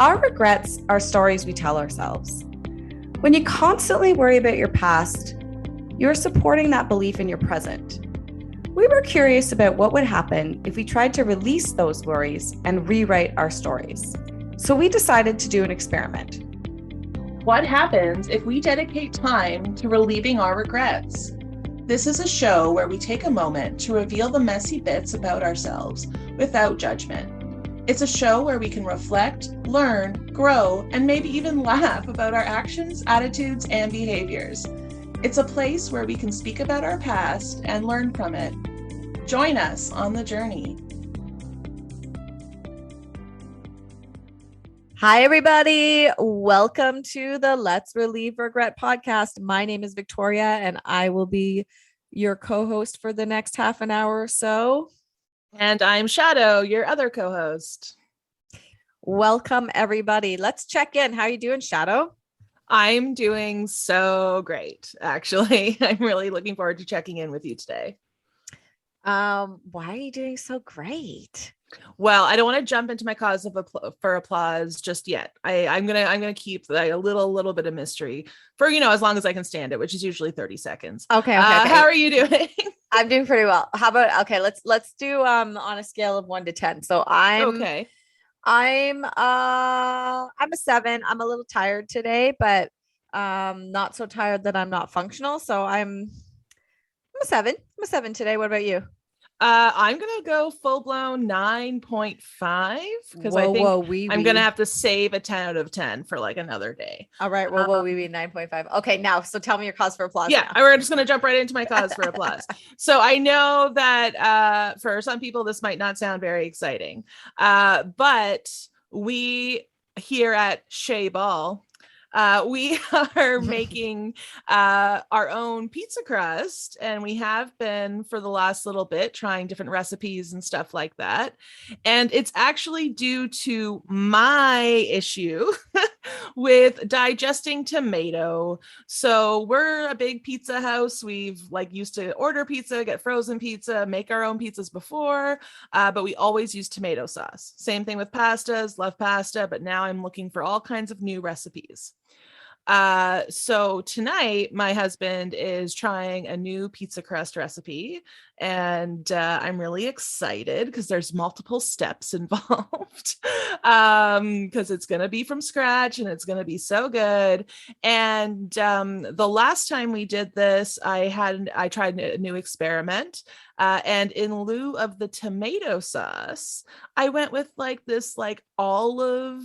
Our regrets are stories we tell ourselves. When you constantly worry about your past, you're supporting that belief in your present. We were curious about what would happen if we tried to release those worries and rewrite our stories. So we decided to do an experiment. What happens if we dedicate time to relieving our regrets? This is a show where we take a moment to reveal the messy bits about ourselves without judgment. It's a show where we can reflect, learn, grow, and maybe even laugh about our actions, attitudes, and behaviors. It's a place where we can speak about our past and learn from it. Join us on the journey. Hi, everybody. Welcome to the Let's Relieve Regret podcast. My name is Victoria, and I will be your co-host for the next half an hour or so. And I'm Shadoe, your other co-host. Welcome, everybody. Let's check in. How are you doing, Shadoe? I'm doing so great, actually. I'm really looking forward to checking in with you today. Why are you doing so great? Well, I don't want to jump into my cause for applause just yet. I'm gonna keep a little bit of mystery for as long as I can stand it, which is usually 30 seconds. Okay. How are you doing? I'm doing pretty well. How about let's do on a scale of 1 to 10. So I'm a 7. I'm a little tired today, but not so tired that I'm not functional. So I'm a 7. I'm a 7 today. What about you? I'm gonna go full blown 9.5 because I think I'm gonna have to save a 10 out of 10 for like another day. All right. We be 9.5. Okay, now so tell me your cause for applause. Yeah, we're just gonna jump right into my cause for applause. So I know that for some people this might not sound very exciting, but we here at Shea Ball. We are making our own pizza crust, and we have been for the last little bit trying different recipes and stuff like that. And it's actually due to my issue with digesting tomato. So we're a big pizza house. We've used to order pizza, get frozen pizza, make our own pizzas before, but we always use tomato sauce. Same thing with pastas, love pasta, but now I'm looking for all kinds of new recipes. So tonight my husband is trying a new pizza crust recipe, and I'm really excited because there's multiple steps involved, because it's going to be from scratch and it's going to be so good. And the last time we did this, I tried a new experiment, and in lieu of the tomato sauce, I went with this olive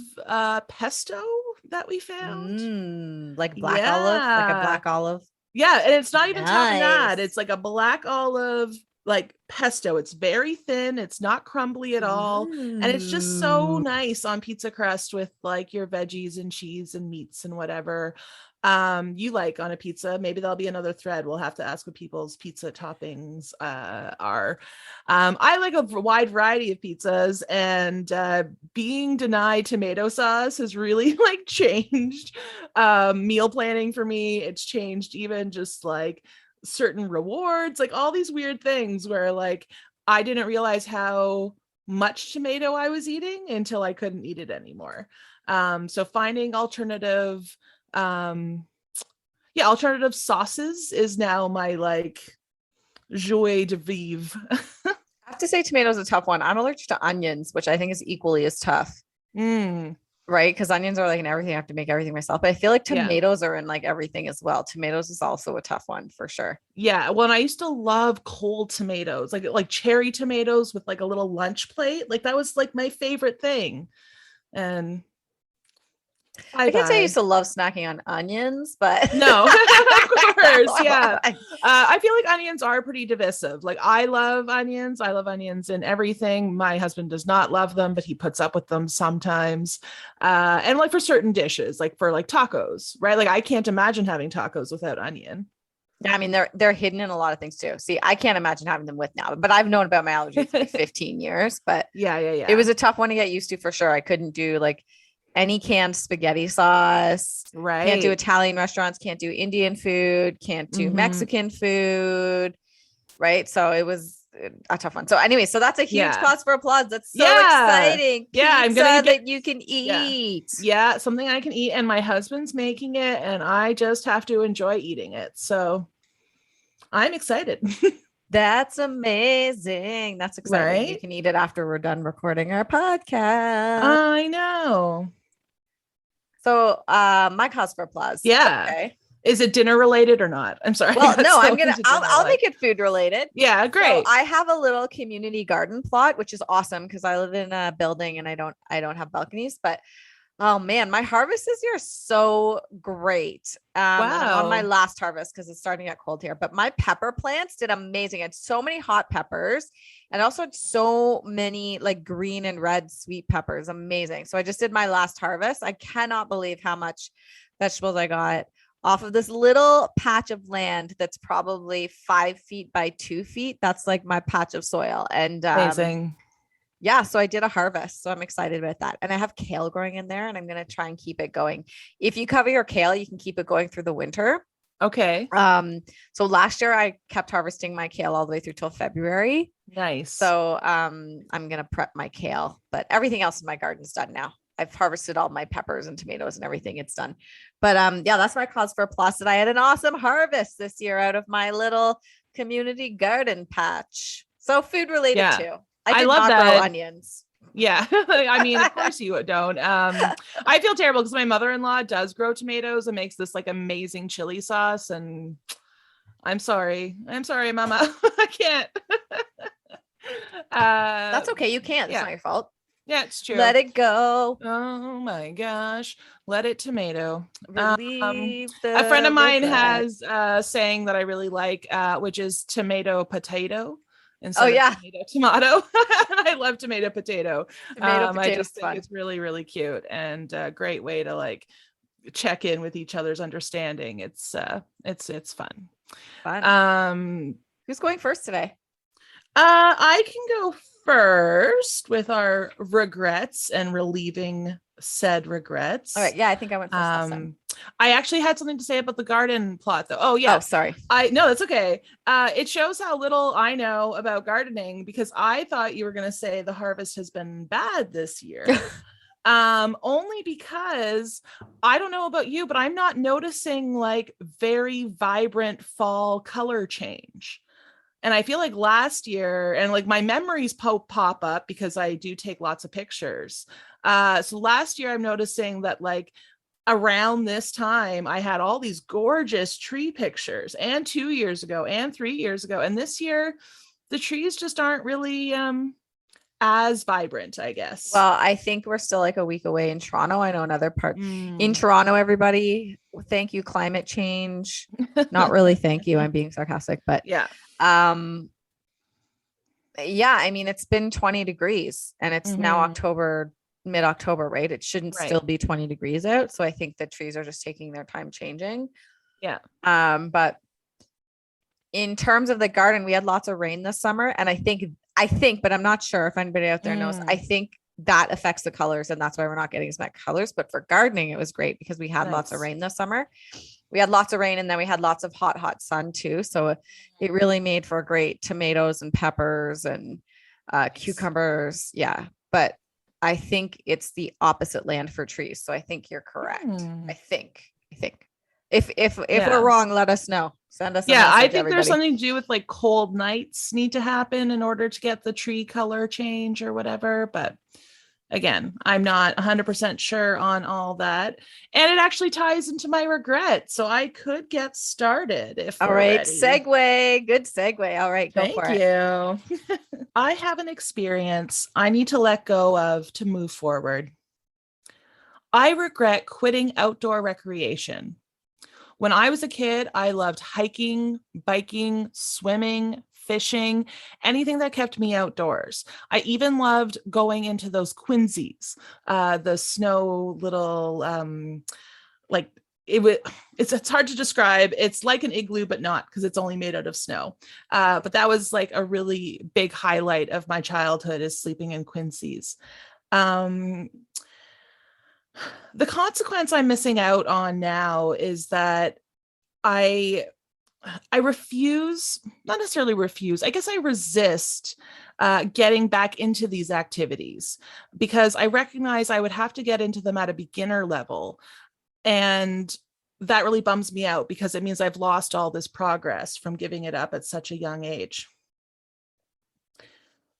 pesto that we found. Like black olive, like a black olive. Yeah, and it's not even topping that. It's like a black olive pesto. It's very thin, it's not crumbly at all, and it's just so nice on pizza crust with your veggies and cheese and meats and whatever you like on a pizza. Maybe there'll be another thread. We'll have to ask what people's pizza toppings are. I like a wide variety of pizzas, and being denied tomato sauce has really changed meal planning for me. It's changed even just certain rewards, all these weird things where I didn't realize how much tomato I was eating until I couldn't eat it anymore. So finding alternative sauces is now my joie de vivre. I have to say tomatoes is a tough one. I'm allergic to onions, which I think is equally as tough. Right? Because onions are in everything. I have to make everything myself. But I feel like tomatoes are in everything as well. Tomatoes is also a tough one for sure. Yeah. Well, and I used to love cold tomatoes, like cherry tomatoes with a little lunch plate. That was my favorite thing. And I can't say I used to love snacking on onions, but no, of course. Yeah. I feel like onions are pretty divisive. I love onions. I love onions in everything. My husband does not love them, but he puts up with them sometimes. And for certain dishes, for tacos, right? I can't imagine having tacos without onion. Yeah, I mean, they're hidden in a lot of things too. See, I can't imagine having them with now, but I've known about my allergies for 15 years, but yeah. It was a tough one to get used to for sure. I couldn't do any canned spaghetti sauce, right? Can't do Italian restaurants, can't do Indian food, can't do Mexican food, right? So it was a tough one. So anyway, so that's a huge Yeah. cause for applause. That's so Yeah. exciting. Yeah, I'm Pizza gonna get that you can yeah. eat. Yeah, something I can eat, and my husband's making it, and I just have to enjoy eating it. So I'm excited. That's amazing. That's exciting. You Right? can eat it after we're done recording our podcast. I know. So my cause for applause. Yeah. Okay. Is it dinner related or not? I'm sorry. Well, no, I'm gonna I'll make it food related. Yeah, So great. I have a little community garden plot, which is awesome because I live in a building and I don't have balconies, but oh man, my harvest this year is so great. And I'm on my Wow. last harvest because it's starting to get cold here. But my pepper plants did amazing. I had so many hot peppers and also had so many like green and red sweet peppers. Amazing. So I just did my last harvest. I cannot believe how much vegetables I got off of this little patch of land that's probably 5 feet by 2 feet. That's like my patch of soil. And Amazing. yeah, so I did a harvest. So I'm excited about that. And I have kale growing in there and I'm going to try and keep it going. If you cover your kale, you can keep it going through the winter. Okay. So last year I kept harvesting my kale all the way through till February. Nice. So I'm going to prep my kale, but everything else in my garden's done now. I've harvested all my peppers and tomatoes and everything. It's done. But yeah, that's my cause for applause. That I had an awesome harvest this year out of my little community garden patch. So food related too. I did love not that. grow onions. Yeah. I mean, of course you don't. I feel terrible because my mother-in-law does grow tomatoes and makes this like amazing chili sauce. And I'm sorry, mama. I can't. That's okay. You can't. It's not your fault. Yeah, it's true. Let it go. Oh my gosh. Let it tomato. Relieve a friend of mine regret. has saying that I really like, which is tomato potato instead of tomato. I love tomato potato. I just think it's really, really cute and a great way to like check in with each other's understanding. It's fun. Who's going first today? I can go first with our regrets and relieving said regrets. All right. Yeah, I think I went first last time. I actually had something to say about the garden plot though. Oh yeah. Oh, sorry. No, that's okay. It shows how little I know about gardening because I thought you were going to say the harvest has been bad this year. Only because I don't know about you, but I'm not noticing like very vibrant fall color change. And I feel like last year, and like my memories pop up because I do take lots of pictures. So last year I'm noticing that like around this time, I had all these gorgeous tree pictures and 2 years ago and 3 years ago. And this year, the trees just aren't really as vibrant, I guess. Well, I think we're still like a week away in Toronto. I know another part in Toronto, everybody. Thank you, climate change. Not really thank you. I'm being sarcastic, but yeah. Yeah, I mean, it's been 20 degrees and it's now October, mid-October, right? It shouldn't still be 20 degrees out. So I think the trees are just taking their time changing. Yeah. But in terms of the garden, we had lots of rain this summer. And I think, but I'm not sure if anybody out there knows, I think that affects the colors and that's why we're not getting as much colors. But for gardening, it was great because we had lots of rain this summer. We had lots of rain and then we had lots of hot sun too. So it really made for great tomatoes and peppers and cucumbers. Yeah. But I think it's the opposite land for trees. So I think you're correct. I think if we're wrong, let us know. Send us a message, I think everybody. there's something to do with like cold nights need to happen in order to get the tree color change or whatever. But again, I'm not 100% sure on all that. And it actually ties into my regret. So I could get started if all right, ready. Segue. Good segue. All right, go for it. Thank you. I have an experience I need to let go of to move forward. I regret quitting outdoor recreation. When I was a kid, I loved hiking, biking, swimming, fishing, anything that kept me outdoors. I even loved going into those quinzies, the snow little, it's hard to describe. It's like an igloo, but not because it's only made out of snow. But that was like a really big highlight of my childhood is sleeping in quinzies. The consequence I'm missing out on now is that I I refuse, not necessarily refuse, I guess I resist getting back into these activities because I recognize I would have to get into them at a beginner level. And that really bums me out because it means I've lost all this progress from giving it up at such a young age.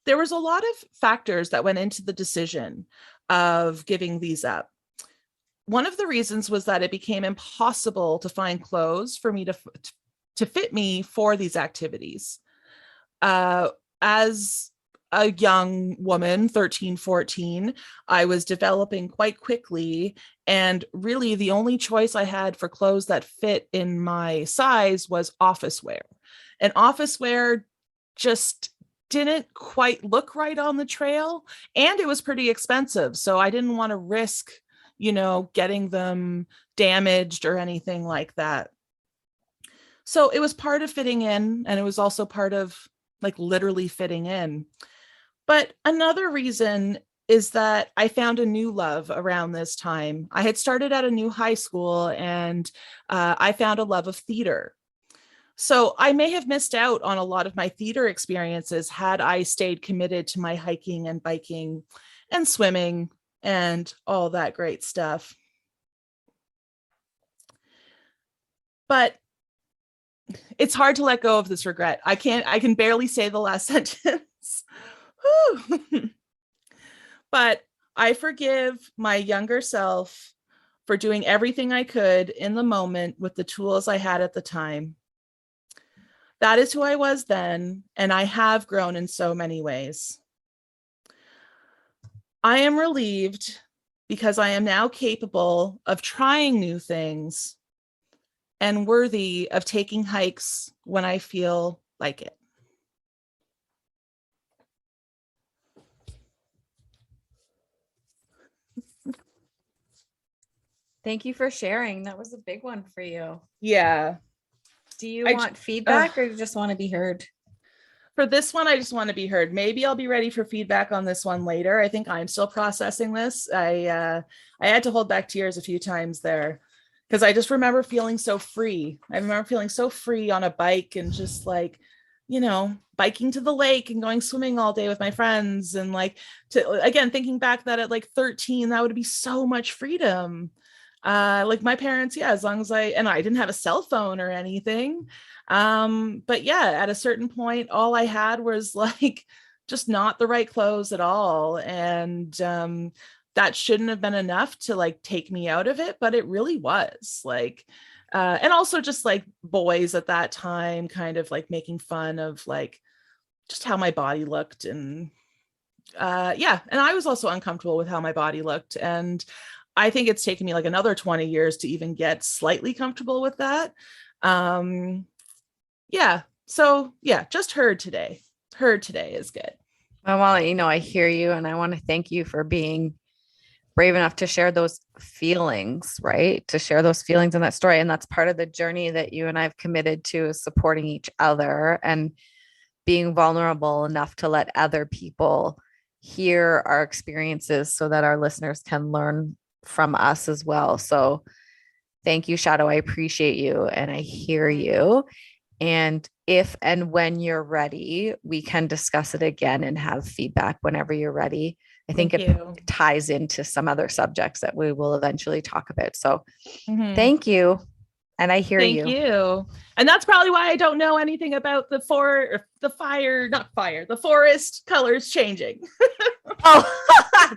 There was a lot of factors that went into the decision of giving these up. One of the reasons was that it became impossible to find clothes for me to fit me for these activities. As a young woman, 13, 14, I was developing quite quickly. And really, the only choice I had for clothes that fit in my size was office wear. And office wear just didn't quite look right on the trail. And it was pretty expensive. So I didn't want to risk, getting them damaged or anything like that. So it was part of fitting in, and it was also part of like literally fitting in. But another reason is that I found a new love around this time. I had started at a new high school, and I found a love of theater. So I may have missed out on a lot of my theater experiences had I stayed committed to my hiking and biking and swimming and all that great stuff. But it's hard to let go of this regret. I can barely say the last sentence. But I forgive my younger self for doing everything I could in the moment with the tools I had at the time. That is who I was then, and I have grown in so many ways. I am relieved because I am now capable of trying new things and worthy of taking hikes when I feel like it. Thank you for sharing. That was a big one for you. Yeah. Do you want feedback or you just want to be heard? For this one, I just want to be heard. Maybe I'll be ready for feedback on this one later. I think I'm still processing this. I had to hold back tears a few times there because I just remember feeling so free. I remember feeling so free on a bike and just like, biking to the lake and going swimming all day with my friends. And like, again, thinking back that at like 13, that would be so much freedom. Like my parents, as long as I didn't have a cell phone or anything. But yeah, at a certain point, all I had was like just not the right clothes at all. And that shouldn't have been enough to like take me out of it, but it really was like, and also just like boys at that time kind of like making fun of like just how my body looked. And and I was also uncomfortable with how my body looked. And I think it's taken me like another 20 years to even get slightly comfortable with that. So just heard today. Heard today is good. I want to let you know I hear you, and I want to thank you for being brave enough to share those feelings, right? To share those feelings in that story. And that's part of the journey that you and I've committed to, is supporting each other and being vulnerable enough to let other people hear our experiences so that our listeners can learn from us as well. So thank you, Shadoe. I appreciate you and I hear you. And if and when you're ready, we can discuss it again and have feedback whenever you're ready. I think it ties into some other subjects that we will eventually talk about. So thank you. And I hear you. Thank you. And that's probably why I don't know anything about the forest colors changing. That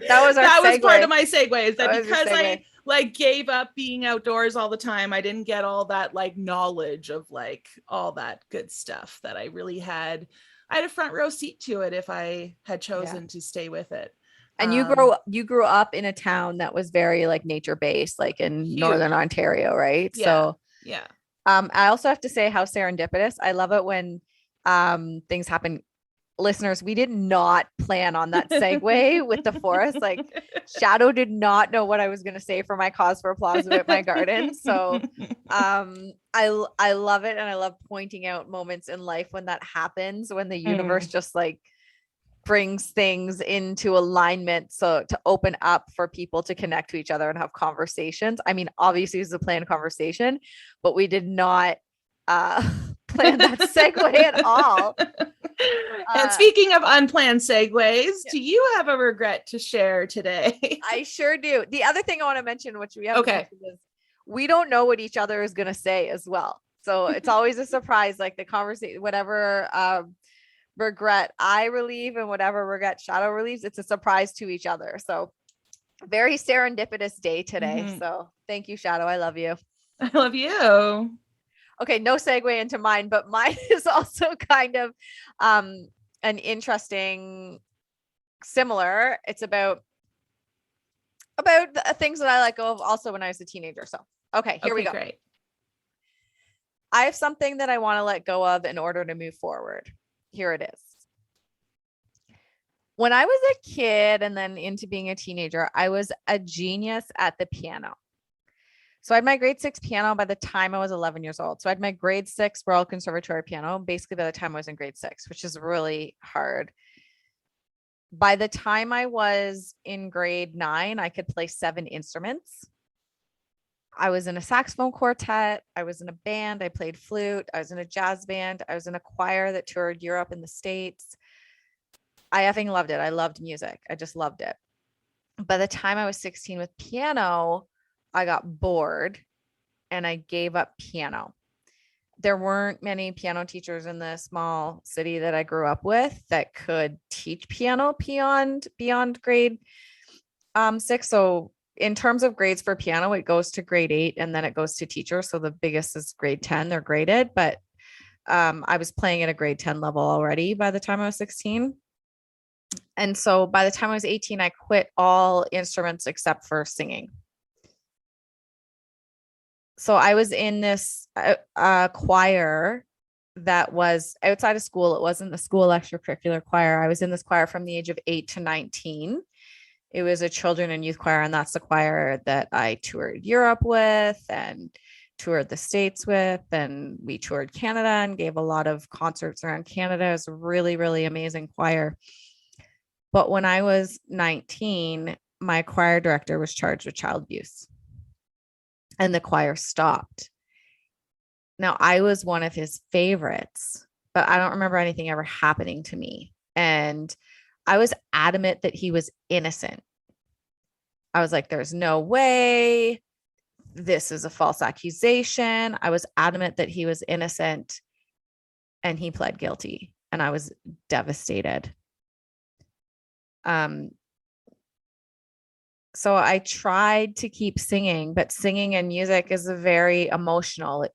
was part of my segue, is that because I like gave up being outdoors all the time, I didn't get all that like knowledge of like all that good stuff that I really had. I had a front row seat to it if I had chosen to stay with it. And you grew up in a town that was very like nature based, like in Northern Ontario, right? Yeah. So yeah. I also have to say how serendipitous. I love it when things happen. Listeners, we did not plan on that segue with the forest. Like Shadoe did not know what I was going to say for my cause for applause about my garden. So I love it. And I love pointing out moments in life when that happens, when the universe just like brings things into alignment, so to open up for people to connect to each other and have conversations. I mean, obviously this is a planned conversation, but we did not plan that segue at all. And speaking of unplanned segues, do you have a regret to share today? I sure do. The other thing I want to mention, which we haven't mentioned, is we don't know what each other is going to say as well. So it's always a surprise, like the conversation, whatever regret I relieve and whatever regret Shadoe relieves, it's a surprise to each other. So very serendipitous day today. So thank you, Shadoe. I love you. I love you. Okay, no segue into mine, but mine is also kind of an interesting, similar. It's about the things that I let go of also when I was a teenager. So, okay, here we go. Great. I have something that I want to let go of in order to move forward. Here it is. When I was a kid and then into being a teenager, I was a genius at the piano. So I had my grade 6 piano by the time I was 11 years old. So I had my grade 6 Royal Conservatory piano basically by the time I was in grade 6, which is really hard. By the time I was in grade 9, I could play 7 instruments. I was in a saxophone quartet. I was in a band. I played flute. I was in a jazz band. I was in a choir that toured Europe and the States. I effing loved it. I loved music. I just loved it. By the time I was 16 with piano, I got bored and I gave up piano. There weren't many piano teachers in the small city that I grew up with that could teach piano beyond grade 6. So in terms of grades for piano, it goes to grade 8 and then it goes to teacher. So the biggest is grade 10. They're graded, but I was playing at a grade 10 level already by the time I was 16. And so by the time I was 18, I quit all instruments except for singing. So I was in this choir that was outside of school. It wasn't the school extracurricular choir. I was in this choir from the age of 8 to 19. It was a children and youth choir, and that's the choir that I toured Europe with and toured the States with, and we toured Canada and gave a lot of concerts around Canada. It was a really, really amazing choir. But when I was 19, my choir director was charged with child abuse. And the choir stopped. Now, I was one of his favorites, but I don't remember anything ever happening to me. And I was adamant that he was innocent. I was like, there's no way. This is a false accusation. I was adamant that he was innocent. And he pled guilty. And I was devastated. So I tried to keep singing, but singing and music is a very emotional.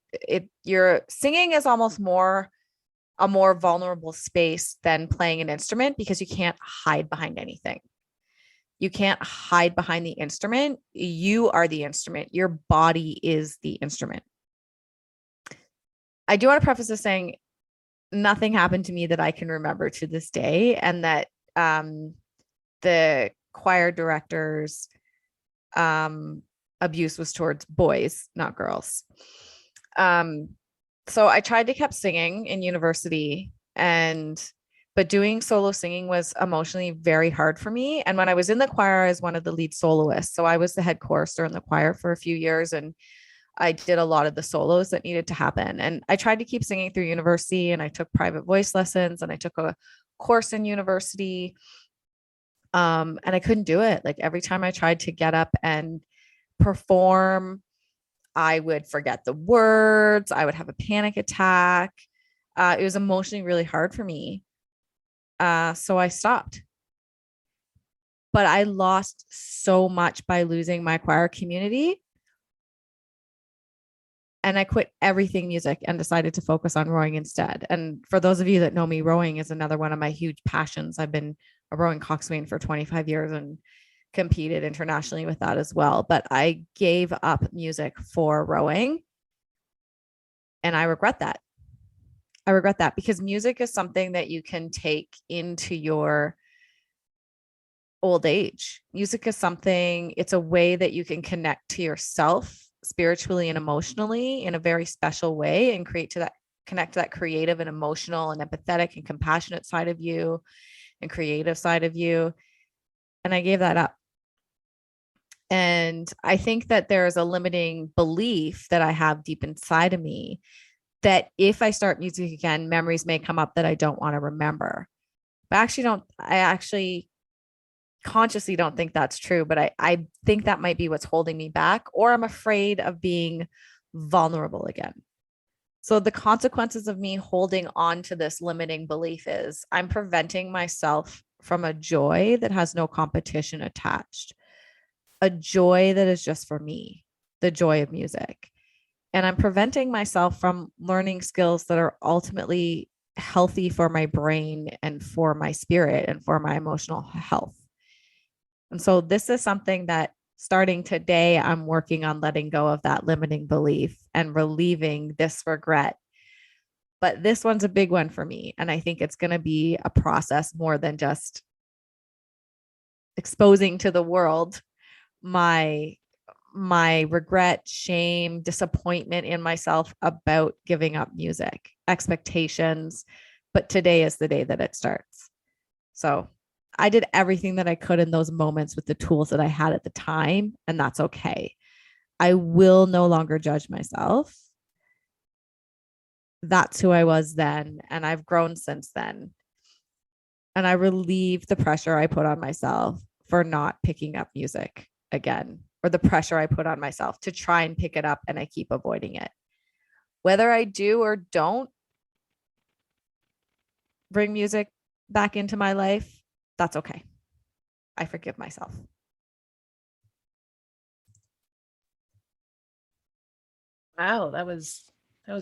Your singing is almost a more vulnerable space than playing an instrument because you can't hide behind anything. You can't hide behind the instrument. You are the instrument. Your body is the instrument. I do want to preface this saying nothing happened to me that I can remember to this day, and that the choir director's abuse was towards boys, not girls. So I tried to keep singing in university, but doing solo singing was emotionally very hard for me. And when I was in the choir, I was one of the lead soloists. So I was the head chorister in the choir for a few years, and I did a lot of the solos that needed to happen. And I tried to keep singing through university, and I took private voice lessons, and I took a course in university. And I couldn't do it. Like every time I tried to get up and perform, I would forget the words. I would have a panic attack. It was emotionally really hard for me. So I stopped. But I lost so much by losing my choir community. And I quit everything music and decided to focus on rowing instead. And for those of you that know me, rowing is another one of my huge passions. I've been a rowing coxswain for 25 years and competed internationally with that as well. But I gave up music for rowing. And I regret that. I regret that because music is something that you can take into your old age. Music is something, it's a way that you can connect to yourself spiritually and emotionally in a very special way, and connect to that creative and emotional and empathetic and compassionate side of you and creative side of you. And I gave that up. And I think that there is a limiting belief that I have deep inside of me that if I start music again, memories may come up that I don't want to remember. But I actually consciously don't think that's true, but I think that might be what's holding me back, or I'm afraid of being vulnerable again. So the consequences of me holding on to this limiting belief is I'm preventing myself from a joy that has no competition attached, a joy that is just for me, the joy of music. And I'm preventing myself from learning skills that are ultimately healthy for my brain and for my spirit and for my emotional health. And so this is something that starting today, I'm working on letting go of that limiting belief and relieving this regret. But this one's a big one for me. And I think it's going to be a process more than just exposing to the world my regret, shame, disappointment in myself about giving up music, expectations. But today is the day that it starts. So I did everything that I could in those moments with the tools that I had at the time, and that's okay. I will no longer judge myself. That's who I was then, and I've grown since then. And I relieve the pressure I put on myself for not picking up music again, or the pressure I put on myself to try and pick it up and I keep avoiding it. Whether I do or don't bring music back into my life, that's okay. I forgive myself. Wow, that was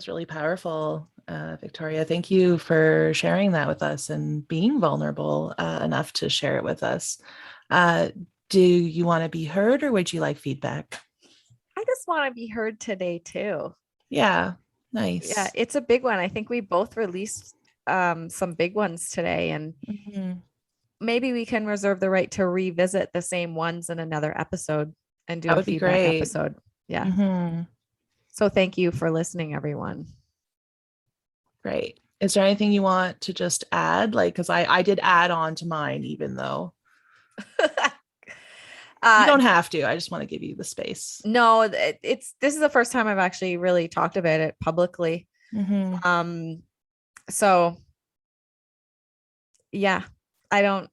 really powerful, Victoria. Thank you for sharing that with us and being vulnerable enough to share it with us. Do you want to be heard, or would you like feedback? I just want to be heard today too. Yeah, Yeah, nice. it's a big one. I think we both released some big ones today, and maybe we can reserve the right to revisit the same ones in another episode and do That a would be feedback great. episode. Yeah. Mm-hmm. So thank you for listening, everyone. Great. Is there anything you want to just add? Like, because I did add on to mine, even though you don't have to. I just want to give you the space. No, this is the first time I've actually really talked about it publicly. Mm-hmm. So yeah, I don't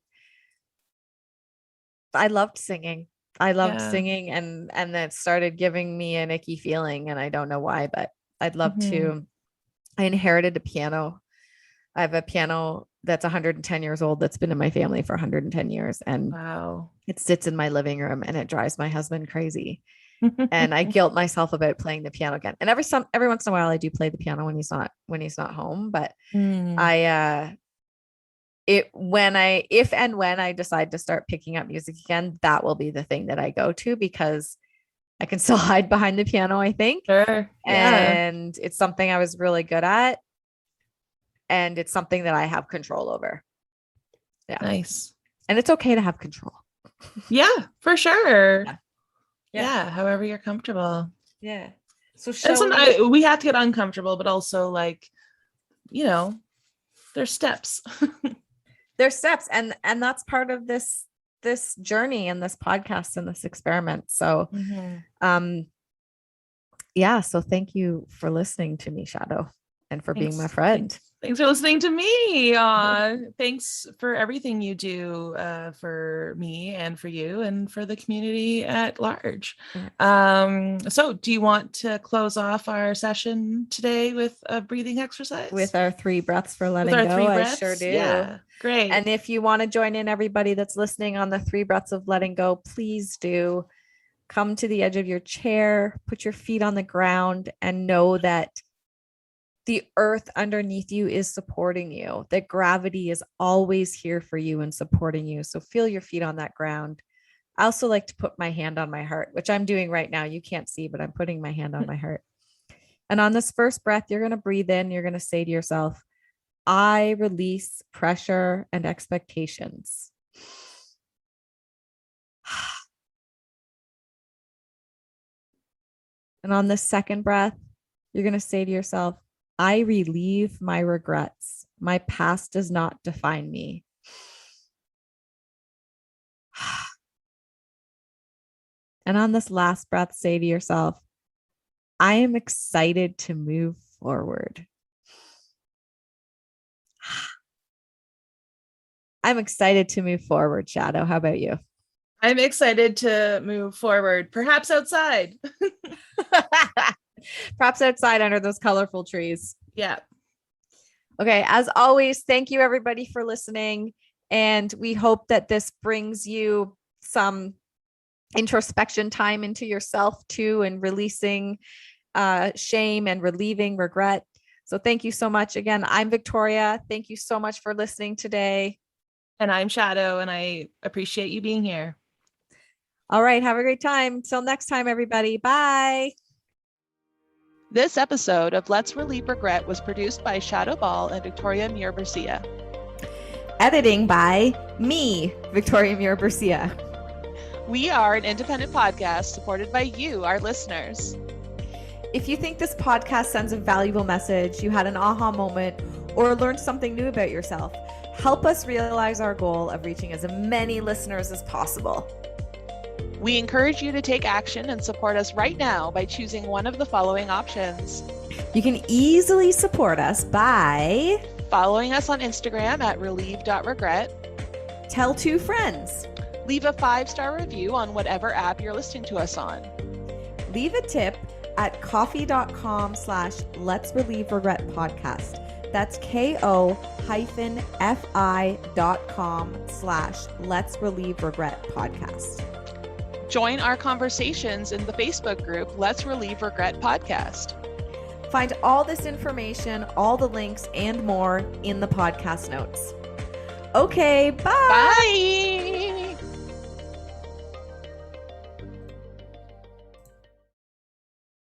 I loved singing. I loved Yeah. singing, and that started giving me an icky feeling, and I don't know why, but I'd love Mm-hmm. to. I inherited a piano. I have a piano that's 110 years old that's been in my family for 110 years, and Wow. it sits in my living room and it drives my husband crazy. And I guilt myself about playing the piano again. And every once in a while I do play the piano when he's not home, but Mm. I if and when I decide to start picking up music again, that will be the thing that I go to, because I can still hide behind the piano, I think. Sure. Yeah. And it's something I was really good at. And it's something that I have control over. Yeah. Nice. And it's okay to have control. Yeah, for sure. Yeah. Yeah. Yeah, however you're comfortable. Yeah. So And shall we? sometimes we have to get uncomfortable, but also like, you know, there's steps. There's steps, and that's part of this journey and this podcast and this experiment. So um yeah, so thank you for listening to me, Shadoe, and for being my Thanks. friend. Thanks for listening to me. Thanks for everything you do for me and for you and for the community at large. So do you want to close off our session today with a breathing exercise? With our 3 breaths for With letting our go, 3 I breaths? sure do. Yeah, great. And if you want to join in, everybody that's listening, on the 3 breaths of letting go, please do. Come to the edge of your chair, put your feet on the ground, and know that the earth underneath you is supporting you, that gravity is always here for you and supporting you. So feel your feet on that ground. I also like to put my hand on my heart, which I'm doing right now. You can't see, but I'm putting my hand on my heart. And on this first breath, you're going to breathe in. You're going to say to yourself, I release pressure and expectations. And on the second breath, you're going to say to yourself, I relieve my regrets. My past does not define me. And on this last breath, say to yourself, I am excited to move forward. I'm excited to move forward, Shadoe. How about you? I'm excited to move forward, perhaps outside. Perhaps outside under those colorful trees. Yeah. Okay. As always, thank you everybody for listening. And we hope that this brings you some introspection time into yourself too, and releasing shame and relieving regret. So thank you so much. Again, I'm Victoria. Thank you so much for listening today. And I'm Shadoe, and I appreciate you being here. All right. Have a great time. Until next time, everybody. Bye. This episode of Let's Relieve Regret was produced by Shadoe Ball and Victoria Muir-Bercia. Editing by me, Victoria Muir-Bercia. We are an independent podcast supported by you, our listeners. If you think this podcast sends a valuable message, you had an aha moment, or learned something new about yourself, help us realize our goal of reaching as many listeners as possible. We encourage you to take action and support us right now by choosing one of the following options. You can easily support us by following us on Instagram at relieve.regret. Tell 2 friends. Leave a 5-star review on whatever app you're listening to us on. Leave a tip at coffee.com/Let's Relieve Regret podcast. That's ko-fi.com/Let's Relieve Regret podcast. Join our conversations in the Facebook group, Let's Relieve Regret Podcast. Find all this information, all the links, and more in the podcast notes. Okay, bye. Bye.